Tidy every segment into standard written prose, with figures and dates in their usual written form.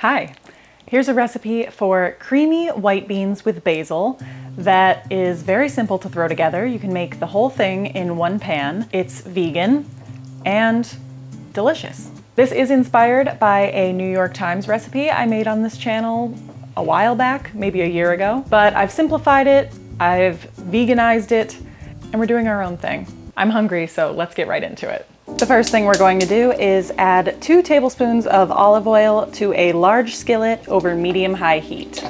Hi, here's a recipe for creamy white beans with basil that is very simple to throw together. You can make the whole thing in one pan. It's vegan and delicious. This is inspired by a New York Times recipe I made on this channel a while back, maybe a year ago, but I've simplified it, I've veganized it, and we're doing our own thing. I'm hungry, so let's get right into it. The first thing we're going to do is add 2 tablespoons of olive oil to a large skillet over medium-high heat.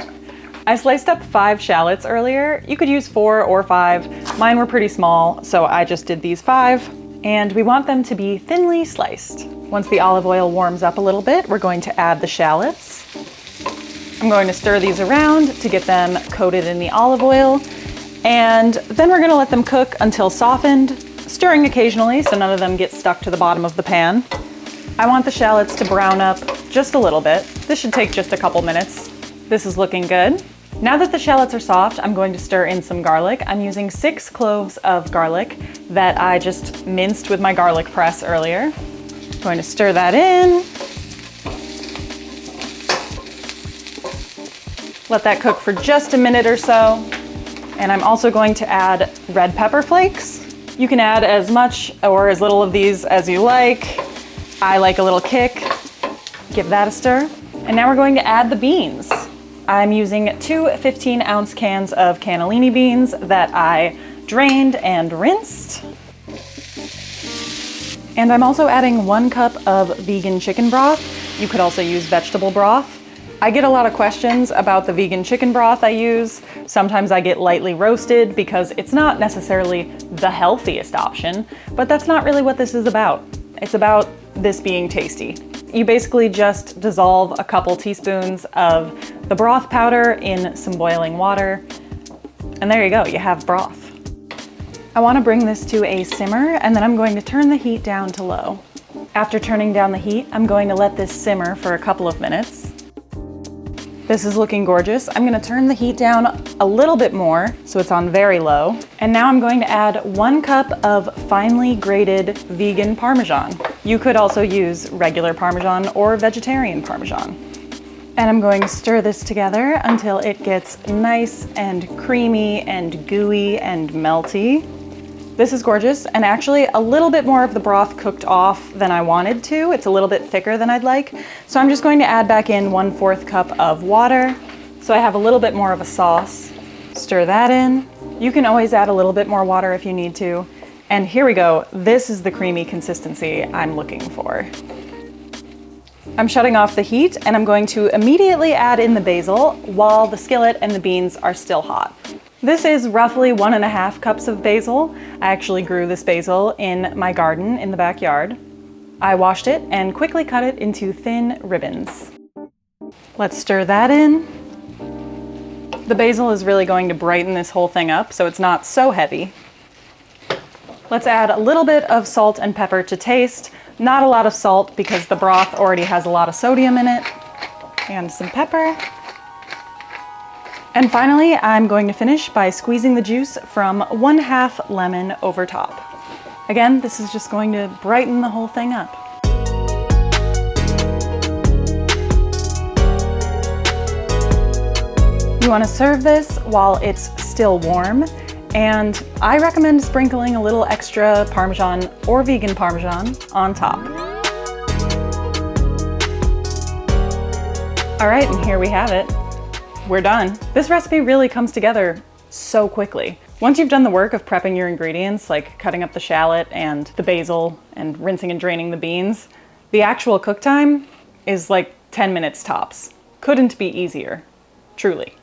I sliced up 5 shallots earlier. You could use 4 or 5. Mine were pretty small, so I just did these 5. And we want them to be thinly sliced. Once the olive oil warms up a little bit, we're going to add the shallots. I'm going to stir these around to get them coated in the olive oil. And then we're going to let them cook until softened, stirring occasionally so none of them get stuck to the bottom of the pan. I want the shallots to brown up just a little bit. This should take just a couple minutes. This is looking good. Now that the shallots are soft, I'm going to stir in some garlic. I'm using 6 cloves of garlic that I just minced with my garlic press earlier. I'm going to stir that in. Let that cook for just a minute or so. And I'm also going to add red pepper flakes. You can add as much or as little of these as you like. I like a little kick. Give that a stir. And now we're going to add the beans. I'm using 2 15-ounce cans of cannellini beans that I drained and rinsed. And I'm also adding 1 cup of vegan chicken broth. You could also use vegetable broth. I get a lot of questions about the vegan chicken broth I use. Sometimes I get lightly roasted because it's not necessarily the healthiest option, but that's not really what this is about. It's about this being tasty. You basically just dissolve a couple teaspoons of the broth powder in some boiling water, and there you go, you have broth. I want to bring this to a simmer, and then I'm going to turn the heat down to low. After turning down the heat, I'm going to let this simmer for a couple of minutes. This is looking gorgeous. I'm gonna turn the heat down a little bit more so it's on very low. And now I'm going to add 1 cup of finely grated vegan Parmesan. You could also use regular Parmesan or vegetarian Parmesan. And I'm going to stir this together until it gets nice and creamy and gooey and melty. This is gorgeous, and actually a little bit more of the broth cooked off than I wanted to. It's a little bit thicker than I'd like. So I'm just going to add back in 1/4 cup of water. So I have a little bit more of a sauce. Stir that in. You can always add a little bit more water if you need to. And here we go. This is the creamy consistency I'm looking for. I'm shutting off the heat, and I'm going to immediately add in the basil while the skillet and the beans are still hot. This is roughly 1½ cups of basil. I actually grew this basil in my garden in the backyard. I washed it and quickly cut it into thin ribbons. Let's stir that in. The basil is really going to brighten this whole thing up so it's not so heavy. Let's add a little bit of salt and pepper to taste. Not a lot of salt because the broth already has a lot of sodium in it. And some pepper. And finally, I'm going to finish by squeezing the juice from 1/2 lemon over top. Again, this is just going to brighten the whole thing up. You want to serve this while it's still warm, and I recommend sprinkling a little extra Parmesan or vegan Parmesan on top. All right, and here we have it. We're done. This recipe really comes together so quickly. Once you've done the work of prepping your ingredients, like cutting up the shallot and the basil and rinsing and draining the beans, the actual cook time is like 10 minutes tops. Couldn't be easier, truly.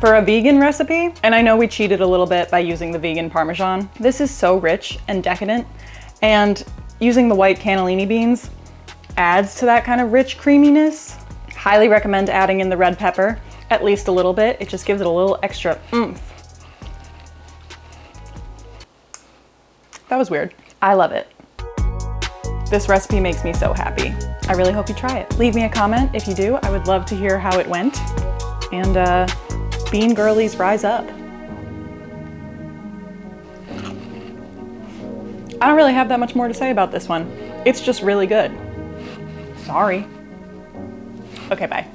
For a vegan recipe, and I know we cheated a little bit by using the vegan Parmesan, this is so rich and decadent, and using the white cannellini beans adds to that kind of rich creaminess. Highly recommend adding in the red pepper, at least a little bit. It just gives it a little extra oomph. That was weird. I love it. This recipe makes me so happy. I really hope you try it. Leave me a comment if you do. I would love to hear how it went. And bean girlies rise up. I don't really have that much more to say about this one. It's just really good. Sorry. Okay, bye.